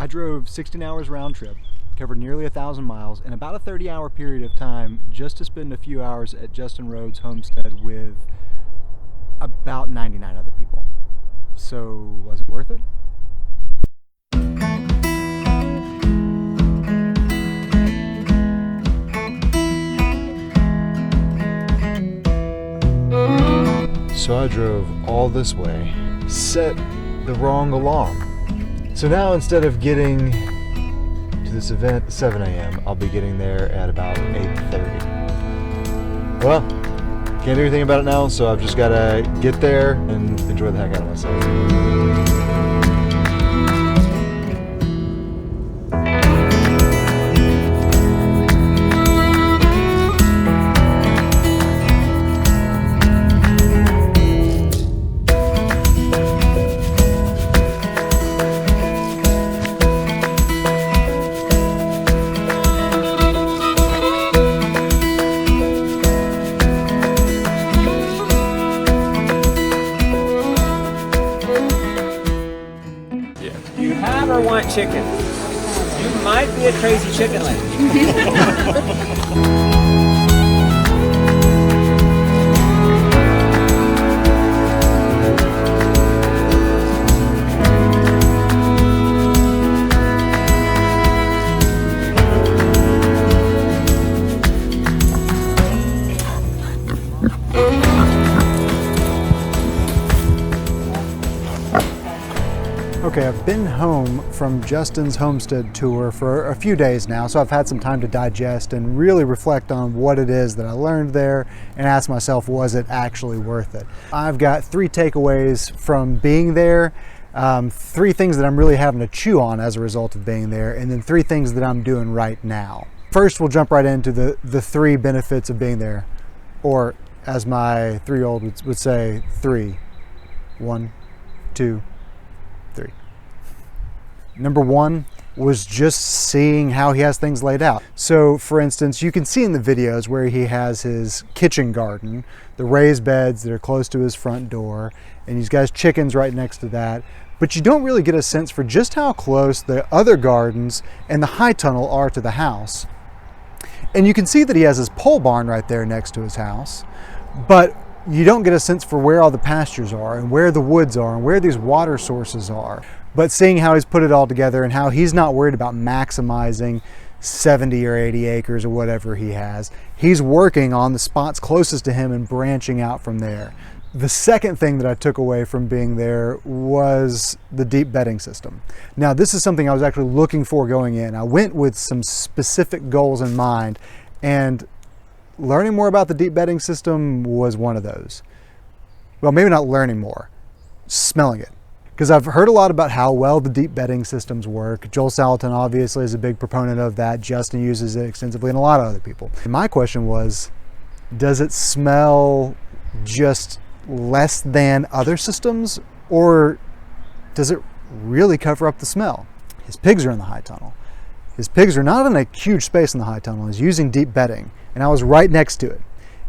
I drove 16 hours round trip, covered nearly 1,000 miles in about a 30-hour period of time just to spend a few hours at Justin Rhodes' Homestead with about 99 other people. So, was it worth it? So I drove all this way, set the wrong alarm. So now instead of getting to this event at 7 a.m., I'll be getting there at about 8:30. Well, can't do anything about it now, so I've just got to get there and enjoy the heck out of myself. You have or want chicken? You might be a crazy chicken lady. Okay, I've been home from Justin's Homestead tour for a few days now, so I've had some time to digest and really reflect on what it is that I learned there and ask myself, was it actually worth it? I've got 3 takeaways from being there, 3 things that I'm really having to chew on as a result of being there, and then 3 things that I'm doing right now. First, we'll jump right into the 3 benefits of being there, or as my 3-year-old would say, 3. 1, 2, 3. Number 1 was just seeing how he has things laid out. So for instance, you can see in the videos where he has his kitchen garden, the raised beds that are close to his front door, and he's got his chickens right next to that. But you don't really get a sense for just how close the other gardens and the high tunnel are to the house. And you can see that he has his pole barn right there next to his house, but you don't get a sense for where all the pastures are and where the woods are and where these water sources are. But seeing how he's put it all together and how he's not worried about maximizing 70 or 80 acres or whatever he has, he's working on the spots closest to him and branching out from there. The second thing that I took away from being there was the deep bedding system. Now, this is something I was actually looking for going in. I went with some specific goals in mind, and learning more about the deep bedding system was one of those. Well, maybe not learning more, smelling it. Because I've heard a lot about how well the deep bedding systems work. Joel Salatin obviously is a big proponent of that. Justin uses it extensively, and a lot of other people. And my question was, does it smell just less than other systems, or does it really cover up the smell? His pigs are in the high tunnel. His pigs are not in a huge space in the high tunnel. He's using deep bedding, and I was right next to it.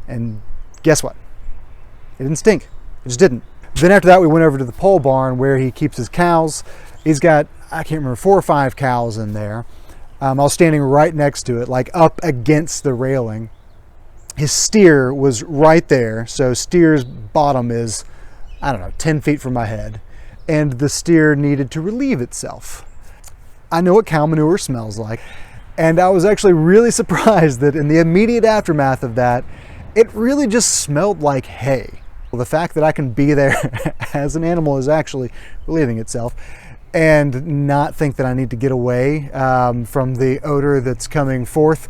And guess what? It didn't stink. It just didn't. Then after that, we went over to the pole barn where he keeps his cows. He's got, I can't remember, 4 or 5 cows in there. I was standing right next to it, like up against the railing. His steer was right there. So steer's bottom is, I don't know, 10 feet from my head. And the steer needed to relieve itself. I know what cow manure smells like. And I was actually really surprised that in the immediate aftermath of that, it really just smelled like hay. Well, the fact that I can be there as an animal is actually relieving itself, and not think that I need to get away from the odor that's coming forth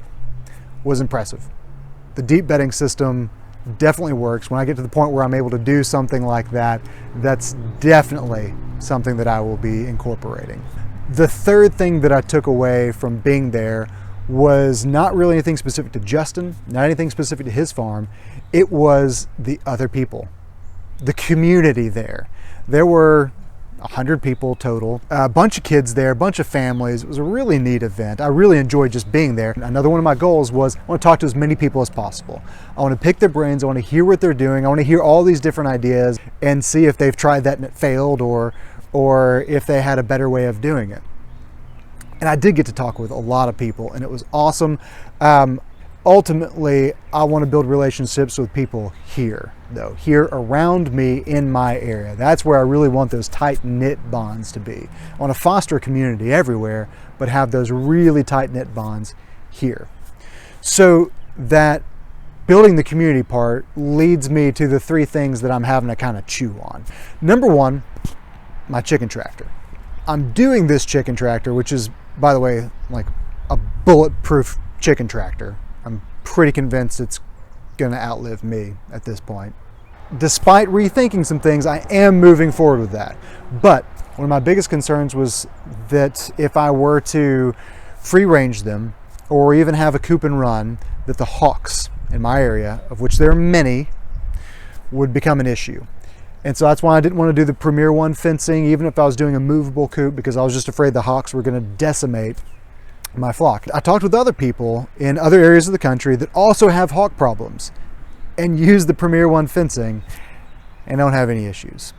was impressive. The deep bedding system definitely works. When I get to the point where I'm able to do something like that, that's definitely something that I will be incorporating. The third thing that I took away from being there was not really anything specific to Justin, not anything specific to his farm. It was the other people, the community there. There were 100 people total, a bunch of kids there, a bunch of families. It was a really neat event. I really enjoyed just being there. Another one of my goals was I want to talk to as many people as possible. I want to pick their brains. I want to hear what they're doing. I want to hear all these different ideas and see if they've tried that and it failed, or if they had a better way of doing it. And I did get to talk with a lot of people, and it was awesome. Ultimately, I want to build relationships with people here, though, here around me in my area. That's where I really want those tight-knit bonds to be. I want to foster a community everywhere, but have those really tight-knit bonds here. So that building the community part leads me to the three things that I'm having to kind of chew on. Number one, my chicken tractor. I'm doing this chicken tractor, which is, by the way, like a bulletproof chicken tractor. I'm pretty convinced it's going to outlive me at this point. Despite rethinking some things, I am moving forward with that. But one of my biggest concerns was that if I were to free range them or even have a coop and run, that the hawks in my area, of which there are many, would become an issue. And so that's why I didn't want to do the Premier One fencing, even if I was doing a movable coop, because I was just afraid the hawks were going to decimate my flock. I talked with other people in other areas of the country that also have hawk problems and use the Premier One fencing and don't have any issues.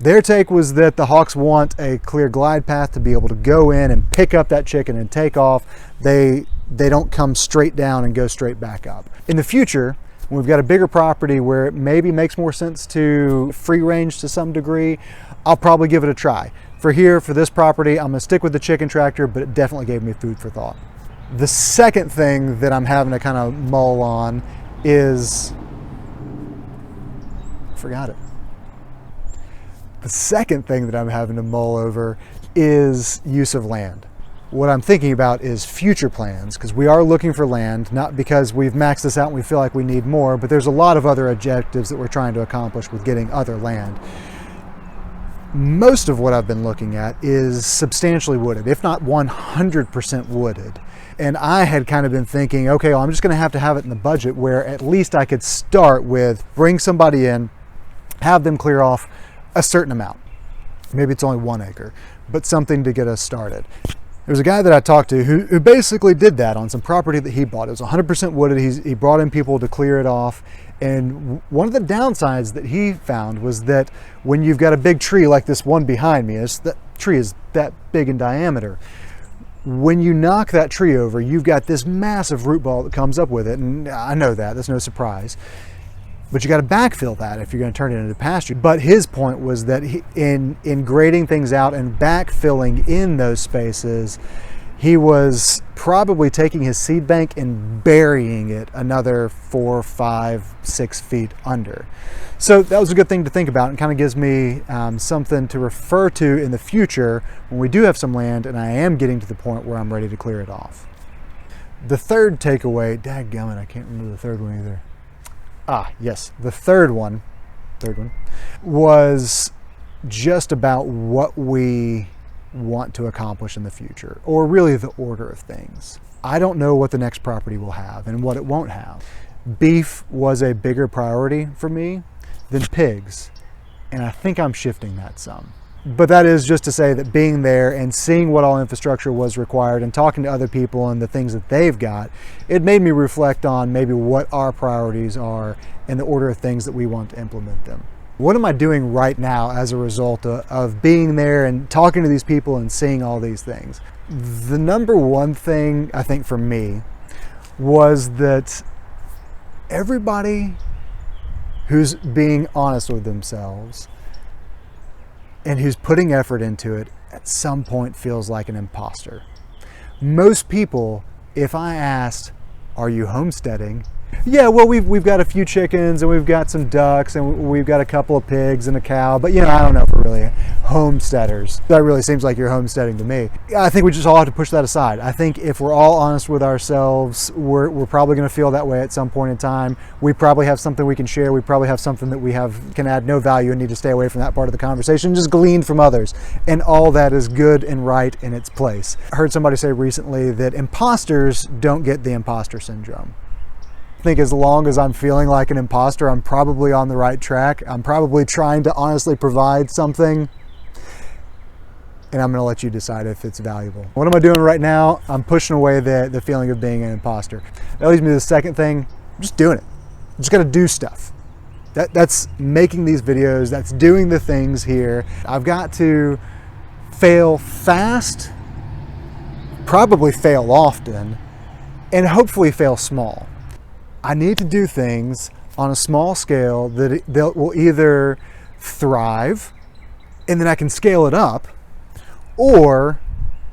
Their take was that the hawks want a clear glide path to be able to go in and pick up that chicken and take off. They don't come straight down and go straight back up. In the future, when we've got a bigger property where it maybe makes more sense to free range to some degree, I'll probably give it a try. For here, for this property, I'm gonna stick with the chicken tractor, but it definitely gave me food for thought. The second thing that I'm having to kind of mull on is, forgot it. The second thing that I'm having to mull over is use of land. What I'm thinking about is future plans, because we are looking for land, not because we've maxed this out and we feel like we need more, but there's a lot of other objectives that we're trying to accomplish with getting other land. Most of what I've been looking at is substantially wooded, if not 100% wooded. And I had kind of been thinking, okay, well, I'm just gonna have to have it in the budget where at least I could start with, bring somebody in, have them clear off a certain amount. Maybe it's only 1 acre, but something to get us started. There was a guy that I talked to who basically did that on some property that he bought. It was 100% wooded. He brought in people to clear it off. And one of the downsides that he found was that when you've got a big tree like this one behind me, that tree is that big in diameter. When you knock that tree over, you've got this massive root ball that comes up with it. And I know that, that's no surprise. But you got to backfill that if you're going to turn it into pasture. But his point was that in grading things out and backfilling in those spaces, he was probably taking his seed bank and burying it another 4, 5, 6 feet under. So that was a good thing to think about and kind of gives me something to refer to in the future when we do have some land and I am getting to the point where I'm ready to clear it off. The third takeaway, dadgummit, I can't remember the third one either. Yes, the third one was just about what we want to accomplish in the future, or really the order of things. I don't know what the next property will have and what it won't have. Beef was a bigger priority for me than pigs, and I think I'm shifting that some. But that is just to say that being there and seeing what all infrastructure was required and talking to other people and the things that they've got, it made me reflect on maybe what our priorities are and the order of things that we want to implement them. What am I doing right now as a result of being there and talking to these people and seeing all these things? The number one thing I think for me was that everybody who's being honest with themselves and who's putting effort into it at some point feels like an imposter. Most people, if I asked, are you homesteading? Yeah, well, we've got a few chickens and we've got some ducks and we've got a couple of pigs and a cow, but I don't know if we're really homesteaders. That really seems like you're homesteading to me. I think we just all have to push that aside. I think if we're all honest with ourselves, we're probably going to feel that way at some point in time. We probably have something we can share. We probably have something that can add no value and need to stay away from that part of the conversation, just glean from others. And all that is good and right in its place. I heard somebody say recently that imposters don't get the imposter syndrome. I think as long as I'm feeling like an imposter, I'm probably on the right track. I'm probably trying to honestly provide something, and I'm gonna let you decide if it's valuable. What am I doing right now? I'm pushing away the feeling of being an imposter. That leads me to the second thing, I'm just doing it. I'm just gotta do stuff. That's making these videos, that's doing the things here. I've got to fail fast probably fail often, and hopefully fail small. I need to do things on a small scale that will either thrive and then I can scale it up, or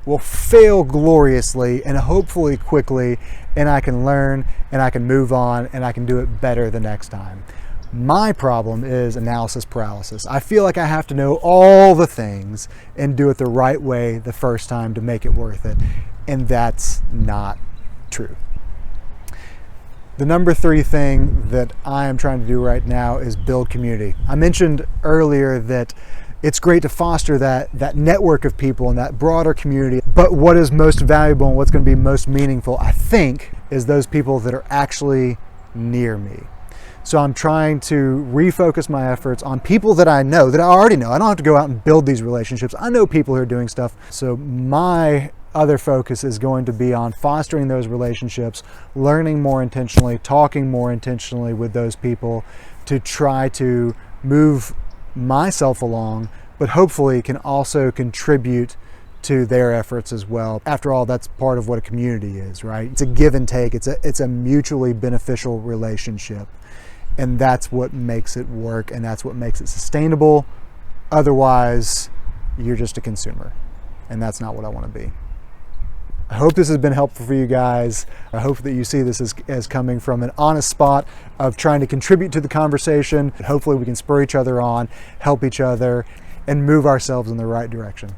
will fail gloriously and hopefully quickly, and I can learn and I can move on and I can do it better the next time. My problem is analysis paralysis. I feel like I have to know all the things and do it the right way the first time to make it worth it, and that's not true. The number 3 thing that I am trying to do right now is build community. I mentioned earlier that it's great to foster that network of people and that broader community, but what is most valuable and what's going to be most meaningful, I think, is those people that are actually near me. So I'm trying to refocus my efforts on people that I know, that I already know. I don't have to go out and build these relationships. I know people who are doing stuff. So my other focus is going to be on fostering those relationships, learning more intentionally, talking more intentionally with those people to try to move myself along, but hopefully can also contribute to their efforts as well. After all, that's part of what a community is, right? It's a give and take. It's a mutually beneficial relationship. And that's what makes it work, and that's what makes it sustainable. Otherwise, you're just a consumer, and that's not what I want to be. I hope this has been helpful for you guys. I hope that you see this as coming from an honest spot of trying to contribute to the conversation. Hopefully we can spur each other on, help each other, and move ourselves in the right direction.